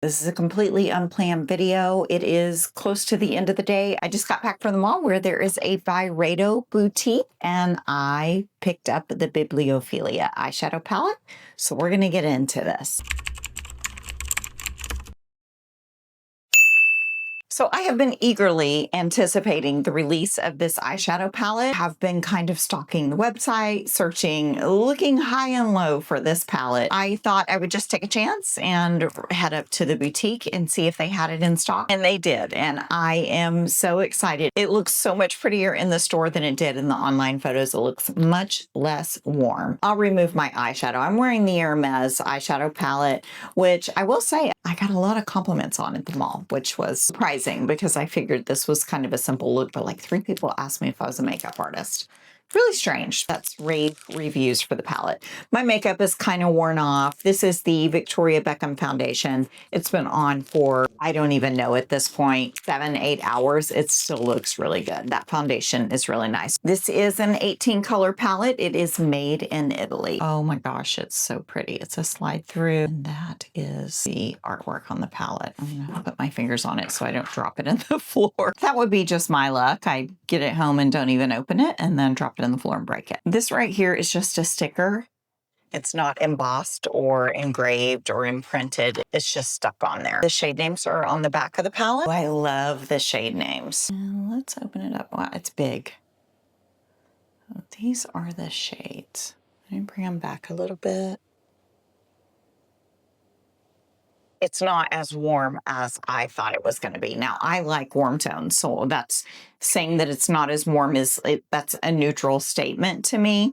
This is a completely unplanned video. It is close to the end of the day. I just got back from the mall where there is a BYREDO boutique and I picked up the Bibliophilia eyeshadow palette. So we're going to get into this. So I have been eagerly anticipating the release of this eyeshadow palette. Have been kind of stalking the website, searching, looking high and low for this palette. I thought I would just take a chance and head up to the boutique and see if they had it in stock. And they did. And I am so excited. It looks so much prettier in the store than it did in the online photos. It looks much less warm. I'll remove my eyeshadow. I'm wearing the HERMÈS eyeshadow palette, which I will say I got a lot of compliments on at the mall, which was surprising because I figured this was kind of a simple look, but like 3 people asked me if I was a makeup artist. Really strange. That's rave reviews for the palette. My makeup is kind of worn off. This is the Victoria Beckham foundation. It's been on for, I don't even know at this point, 7-8 hours. It still looks really good. That foundation is really nice. This is an 18 color palette. It is made in Italy. Oh my gosh, it's so pretty. It's a slide through. And that is the artwork on the palette. I'm gonna put my fingers on it so I don't drop it in the floor. That would be just my luck. I get it home and don't even open it and then drop it in the floor and break it. This right here is just a sticker. It's not embossed or engraved or imprinted. It's just stuck on there. The shade names are on the back of the palette. Oh, I love the shade names. And let's open it up. Wow, it's big. Oh, these are the shades. Let me bring them back a little bit. It's not as warm as I thought it was going to be. Now, I like warm tones, so that's saying that it's not as warm as that's a neutral statement to me.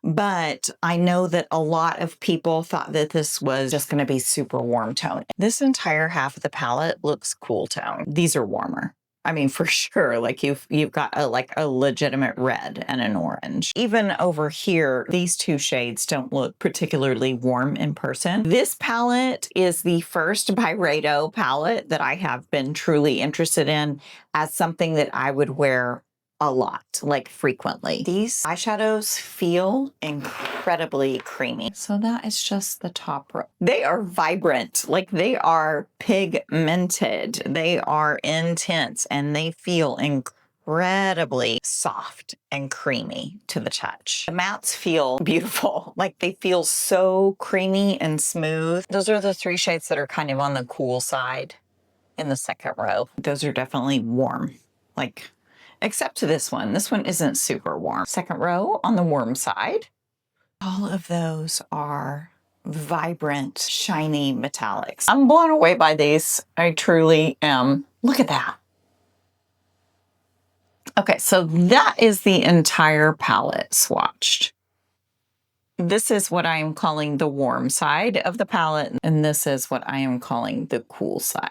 But I know that a lot of people thought that this was just going to be super warm tone. This entire half of the palette looks cool tone. These are warmer. I mean, for sure, like you've got a legitimate red and an orange. Even over here, these 2 shades don't look particularly warm in person. This palette is the first BYREDO palette that I have been truly interested in as something that I would wear a lot, like frequently. These eyeshadows feel incredibly creamy. So that is just the top row. They are vibrant, like they are pigmented, they are intense, and they feel incredibly soft and creamy to the touch. The mattes feel beautiful, like they feel so creamy and smooth. Those are the 3 shades that are kind of on the cool side in the second row. Those are definitely warm, like, except to this one. This one isn't super warm. Second row on the warm side. All of those are vibrant, shiny metallics. I'm blown away by these. I truly am. Look at that. Okay, so that is the entire palette swatched. This is what I am calling the warm side of the palette, and this is what I am calling the cool side.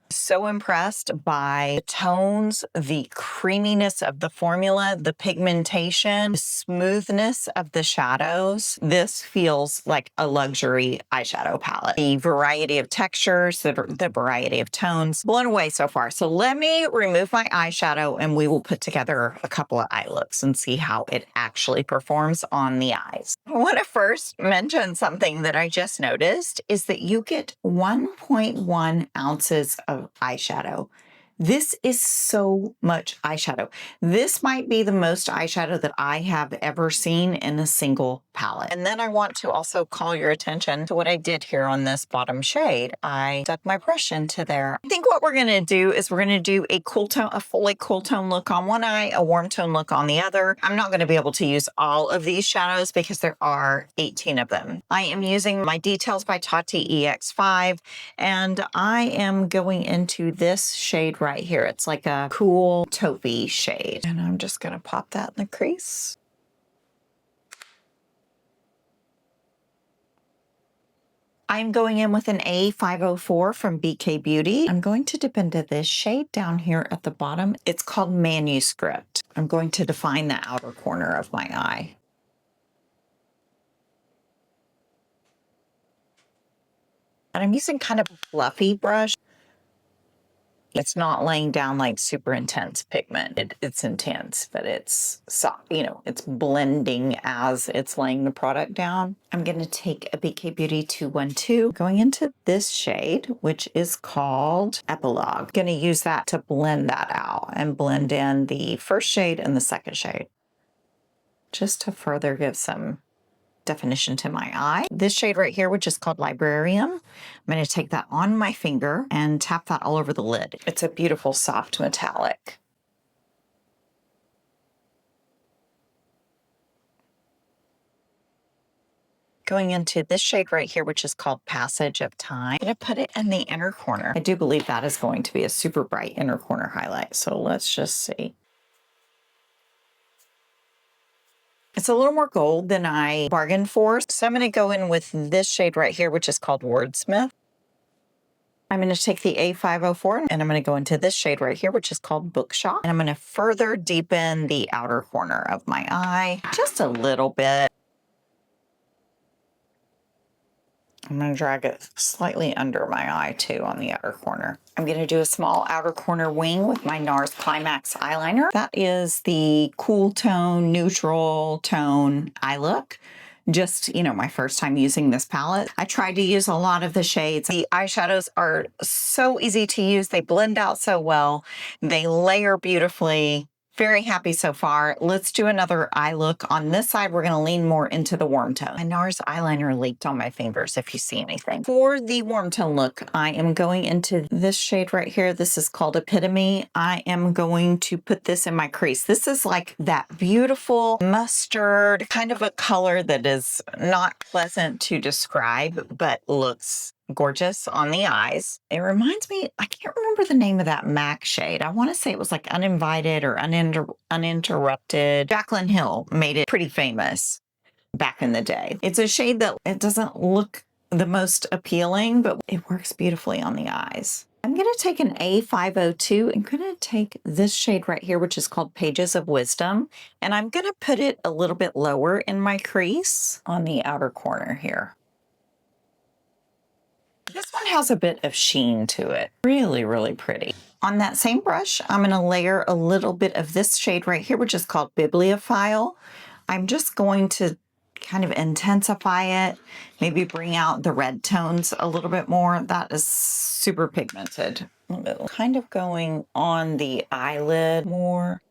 So impressed by the tones, the creaminess of the formula, the pigmentation, the smoothness of the shadows. This feels like a luxury eyeshadow palette. The variety of textures, the variety of tones, blown away so far. So let me remove my eyeshadow and we will put together a couple of eye looks and see how it actually performs on the eyes. I want to first mention something that I just noticed is that you get 1.1 ounces of eyeshadow. This is so much eyeshadow. This might be the most eyeshadow that I have ever seen in a single palette. And then I want to also call your attention to what I did here on this bottom shade. I dug my brush into there. I think what we're going to do is we're going to do a cool tone, a fully cool tone look on one eye, a warm tone look on the other. I'm not going to be able to use all of these shadows because there are 18 of them. I am using my Details by Tati EX5, and I am going into this shade right here. It's like a cool taupey shade. And I'm just going to pop that in the crease. I'm going in with an A504 from BK Beauty. I'm going to dip into this shade down here at the bottom. It's called Manuscript. I'm going to define the outer corner of my eye. And I'm using kind of a fluffy brush. It's not laying down like super intense pigment. It's intense, but it's soft, you know, it's blending as it's laying the product down. I'm going to take a BK Beauty 212, going into this shade, which is called Epilogue. Going to use that to blend that out and blend in the first shade and the second shade, just to further give some definition to my eye. This shade right here, which is called Librarium, I'm going to take that on my finger and tap that all over the lid. It's a beautiful soft metallic. Going into this shade right here, which is called Passage of Time. I'm going to put it in the inner corner. I do believe that is going to be a super bright inner corner highlight. So let's just see. It's a little more gold than I bargained for. So I'm going to go in with this shade right here, which is called Wordsmith. I'm going to take the A504 and I'm going to go into this shade right here, which is called Bookshop. And I'm going to further deepen the outer corner of my eye just a little bit. I'm going to drag it slightly under my eye too on the outer corner. I'm going to do a small outer corner wing with my NARS Climax eyeliner. That is the cool tone, neutral tone eye look. Just, you know, my first time using this palette. I tried to use a lot of the shades. The eyeshadows are so easy to use. They blend out so well. They layer beautifully. Very happy so far. Let's do another eye look. On this side, we're going to lean more into the warm tone. My NARS eyeliner leaked on my fingers if you see anything. For the warm tone look, I am going into this shade right here. This is called Epitome. I am going to put this in my crease. This is like that beautiful mustard, kind of a color that is not pleasant to describe, but looks gorgeous on the eyes. It reminds me, I can't remember the name of that MAC shade. I want to say it was like Uninvited or Uninterrupted. Jaclyn Hill made it pretty famous back in the day. It's a shade that it doesn't look the most appealing, but it works beautifully on the eyes. I'm going to take an A502 and going to take this shade right here, which is called Pages of Wisdom. And I'm going to put it a little bit lower in my crease on the outer corner here. This one has a bit of sheen to it. Really, really pretty. On that same brush, I'm going to layer a little bit of this shade right here, which is called Bibliophile. I'm just going to kind of intensify it, maybe bring out the red tones a little bit more. That is super pigmented. Kind of going on the eyelid more.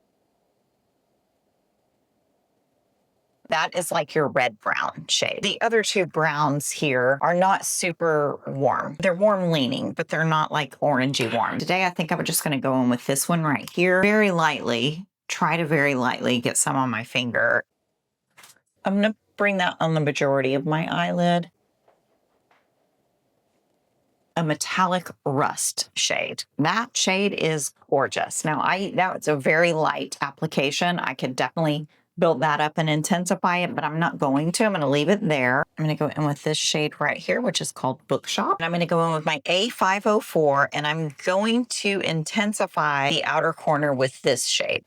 That is like your red brown shade. The other two browns here are not super warm. They're warm leaning, but they're not like orangey warm. Today, I think I'm just gonna go in with this one right here. Very lightly, try to very lightly get some on my finger. I'm gonna bring that on the majority of my eyelid. A metallic rust shade. That shade is gorgeous. Now it's a very light application. I could definitely build that up and intensify it, but I'm not going to. I'm going to leave it there. I'm going to go in with this shade right here, which is called Bookshop. And I'm going to go in with my A504, and I'm going to intensify the outer corner with this shade.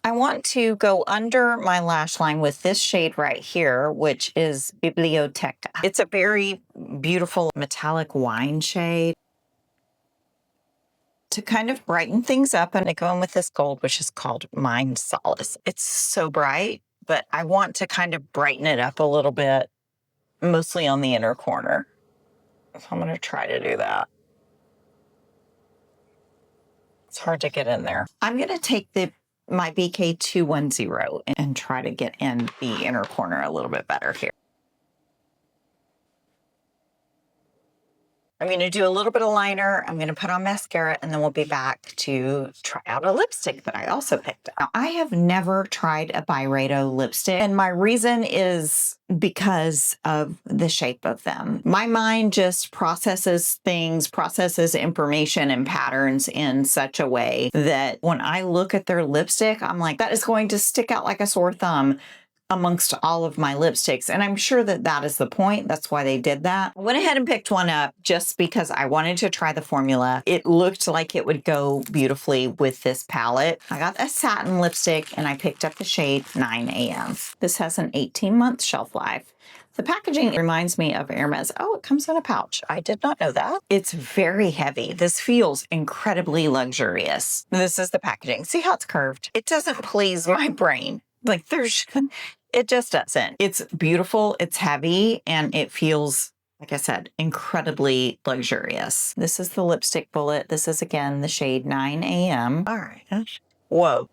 I want to go under my lash line with this shade right here, which is Bibliotheca. It's a very beautiful metallic wine shade. To kind of brighten things up, I'm going to go in with this gold, which is called Mind Solace. It's so bright, but I want to kind of brighten it up a little bit, mostly on the inner corner. So I'm going to try to do that. It's hard to get in there. I'm going to take my BK 210 and try to get in the inner corner a little bit better here. I'm going to do a little bit of liner. I'm going to put on mascara, and then we'll be back to try out a lipstick that I also picked up. Now, I have never tried a BYREDO lipstick, and my reason is because of the shape of them. My mind just processes things, processes information and patterns in such a way that when I look at their lipstick, I'm like, that is going to stick out like a sore thumb amongst all of my lipsticks. And I'm sure that that is the point. That's why they did that. I went ahead and picked one up just because I wanted to try the formula. It looked like it would go beautifully with this palette. I got a satin lipstick and I picked up the shade 9 AM. This has an 18-month shelf life. The packaging reminds me of Hermès. Oh, it comes in a pouch. I did not know that. It's very heavy. This feels incredibly luxurious. This is the packaging. See how it's curved? It doesn't please my brain. Like it just doesn't. It's beautiful, it's heavy, and it feels, like I said, incredibly luxurious. This is the lipstick bullet. This is, again, the shade 9 AM. All right. Whoa.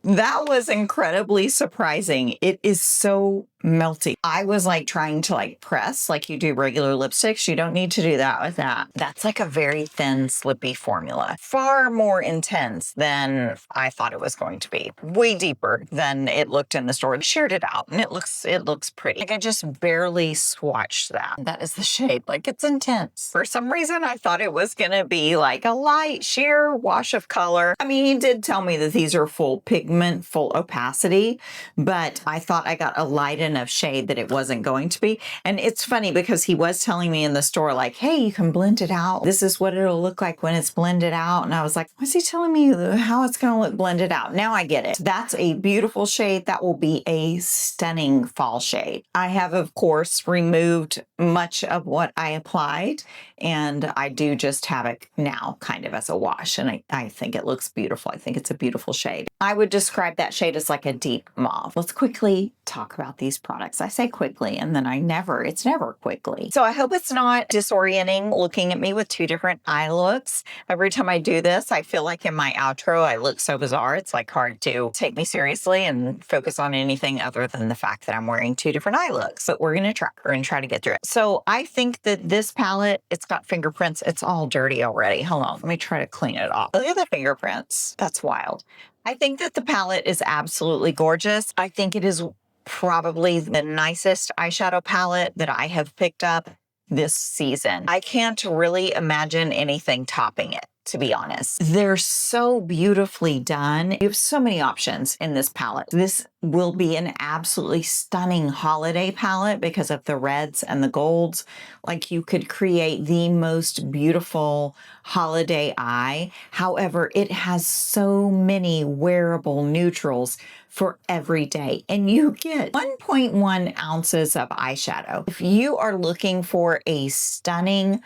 That was incredibly surprising. It is so melty. I was like trying to like press like you do regular lipsticks. You don't need to do that with that. That's like a very thin, slippy formula. Far more intense than I thought it was going to be. Way deeper than it looked in the store. I shared it out and it looks pretty. Like I just barely swatched that. That is the shade. Like it's intense. For some reason, I thought it was gonna be like a light, sheer wash of color. I mean, he did tell me that these are full pigment, full opacity, but I thought I got a light enough shade that it wasn't going to be. And it's funny because he was telling me in the store like, hey, you can blend it out. This is what it'll look like when it's blended out. And I was like, what's he telling me how it's going to look blended out? Now I get it. That's a beautiful shade. That will be a stunning fall shade. I have, of course, removed much of what I applied, and I do just have it now kind of as a wash. And I think it looks beautiful. I think it's a beautiful shade. I would describe that shade as like a deep mauve. Let's quickly talk about these products. I say quickly, and then it's never quickly. So I hope it's not disorienting looking at me with two different eye looks. Every time I do this, I feel like in my outro, I look so bizarre. It's like hard to take me seriously and focus on anything other than the fact that I'm wearing two different eye looks. But we're going to try. We're going to try to get through it. So I think that this palette, it's got fingerprints. It's all dirty already. Hold on. Let me try to clean it off. Look at the fingerprints. That's wild. I think that the palette is absolutely gorgeous. I think it is probably the nicest eyeshadow palette that I have picked up this season. I can't really imagine anything topping it, to be honest. They're so beautifully done. You have so many options in this palette. This will be an absolutely stunning holiday palette because of the reds and the golds. Like you could create the most beautiful holiday eye. However, it has so many wearable neutrals for every day, and you get 1.1 ounces of eyeshadow. If you are looking for a stunning,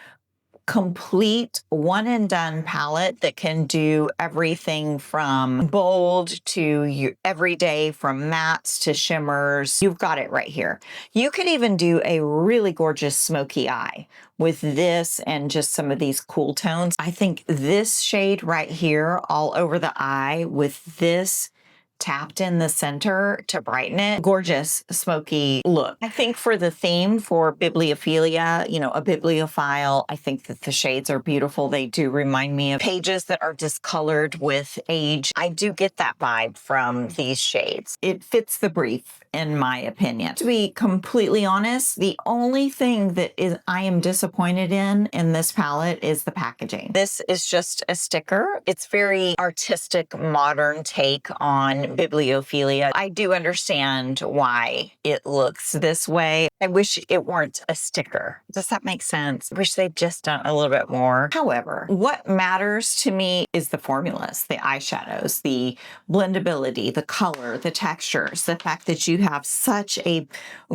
complete one and done palette that can do everything from bold to your everyday, from mattes to shimmers, you've got it right here. You could even do a really gorgeous smoky eye with this and just some of these cool tones. I think this shade right here all over the eye with this tapped in the center to brighten it. Gorgeous, smoky look. I think for the theme for Bibliophilia, you know, a bibliophile, I think that the shades are beautiful. They do remind me of pages that are discolored with age. I do get that vibe from these shades. It fits the brief, in my opinion. To be completely honest, the only thing that I am disappointed in this palette is the packaging. This is just a sticker. It's very artistic, modern take on Bibliophilia. I do understand why it looks this way. I wish it weren't a sticker. Does that make sense? I wish they'd just done a little bit more. However, what matters to me is the formulas, the eyeshadows, the blendability, the color, the textures, the fact that you have such a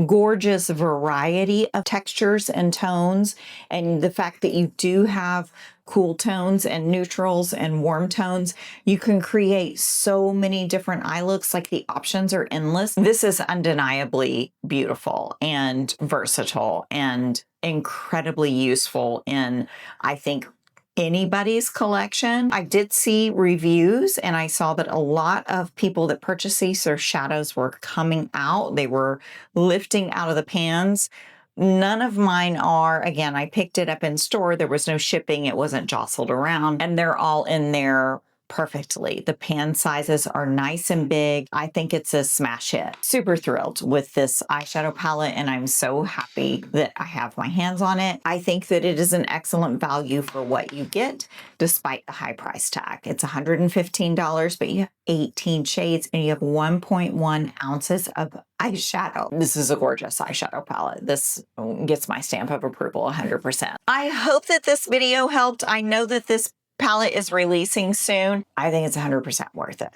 gorgeous variety of textures and tones, and the fact that you do have cool tones and neutrals and warm tones. You can create so many different eye looks. Like the options are endless. This is undeniably beautiful and versatile and incredibly useful in, I think, anybody's collection. I did see reviews and I saw that a lot of people that purchased these, their shadows were coming out. They were lifting out of the pans. None of mine are. Again, I picked it up in store. There was no shipping. It wasn't jostled around, and they're all in there perfectly. The pan sizes are nice and big. I think it's a smash hit. Super thrilled with this eyeshadow palette, and I'm so happy that I have my hands on it. I think that it is an excellent value for what you get, despite the high price tag. It's $115, but you have 18 shades and you have 1.1 ounces of eyeshadow. This is a gorgeous eyeshadow palette. This gets my stamp of approval 100%. I hope that this video helped. I know that this palette is releasing soon. I think it's 100% worth it.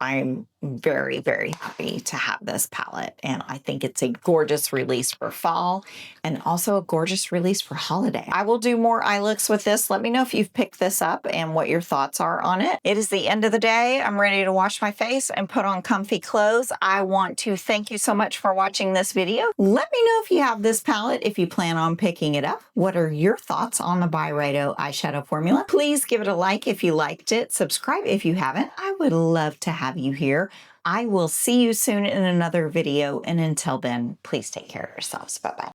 I'm very, very happy to have this palette. And I think it's a gorgeous release for fall and also a gorgeous release for holiday. I will do more eye looks with this. Let me know if you've picked this up and what your thoughts are on it. It is the end of the day. I'm ready to wash my face and put on comfy clothes. I want to thank you so much for watching this video. Let me know if you have this palette, if you plan on picking it up. What are your thoughts on the BYREDO eyeshadow formula? Please give it a like if you liked it. Subscribe if you haven't. I would love to have you here. I will see you soon in another video. And until then, please take care of yourselves. Bye-bye.